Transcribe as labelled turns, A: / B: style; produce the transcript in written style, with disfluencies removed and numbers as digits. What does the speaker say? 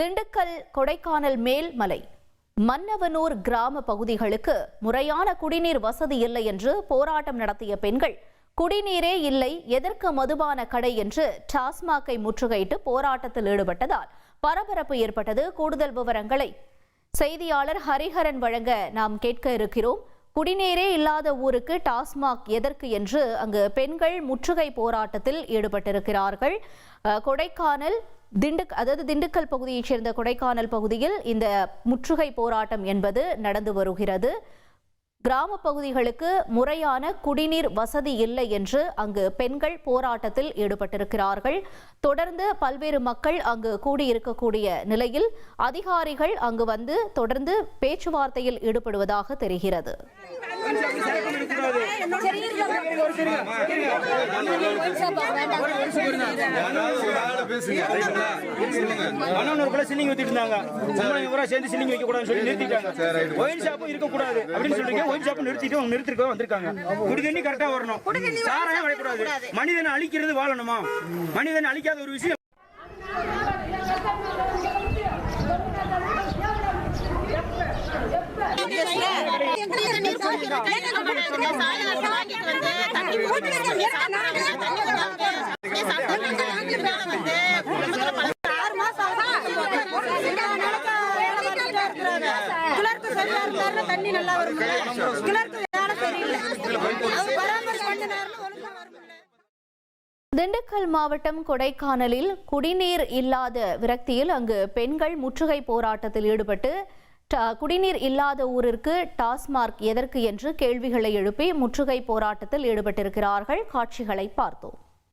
A: திண்டுக்கல் கொடைக்கானல் மேல்மலை மன்னவனூர் கிராம பகுதிகளுக்கு முறையான குடிநீர் வசதி இல்லை என்று போராட்டம் நடத்திய பெண்கள் குடிநீரே இல்லை, எதற்கு மதுபான கடை என்று டாஸ்மாகை முற்றுகையிட்டு போராட்டத்தில் ஈடுபட்டதால் பரபரப்பு ஏற்பட்டது. கூடுதல் விவரங்களை செய்தியாளர் ஹரிஹரன் வழங்க நாம் கேட்க இருக்கிறோம். குடிநீரே இல்லாத ஊருக்கு டாஸ்மாக் எதற்கு என்று அங்கு பெண்கள் முற்றுகை போராட்டத்தில் ஈடுபட்டிருக்கிறார்கள். கொடைக்கானல் திண்டுக்கல் பகுதியைச் சேர்ந்த கொடைக்கானல் பகுதியில் இந்த முற்றுகை போராட்டம் என்பது நடந்து வருகிறது. கிராம பகுதிகளுக்கு முறையான குடிநீர் வசதி இல்லை என்று அங்கு பெண்கள் போராட்டத்தில் ஈடுபட்டிருக்கிறார்கள். தொடர்ந்து பல்வேறு மக்கள் அங்கு கூடியிருக்கக்கூடிய நிலையில் அதிகாரிகள் அங்கு வந்து தொடர்ந்து பேச்சுவார்த்தையில் ஈடுபடுவதாக தெரிகிறது.
B: மனிதனை அழிக்கிறது வாழணுமா? மனிதனை அழிக்காத ஒரு விஷயம்
C: தண்ணி நல்லா வரும்.
A: திண்டுக்கல் மாவட்டம் கொடைக்கானலில் குடிநீர் இல்லாத விரக்தியில் அங்கு பெண்கள் முற்றுகை போராட்டத்தில் ஈடுபட்டு குடிநீர் இல்லாத ஊரிற்கு டாஸ்மாக் எதற்கு என்று கேள்விகளை எழுப்பி முற்றுகை போராட்டத்தில் ஈடுபட்டிருக்கிறார்கள். காட்சிகளை பார்த்தோம்.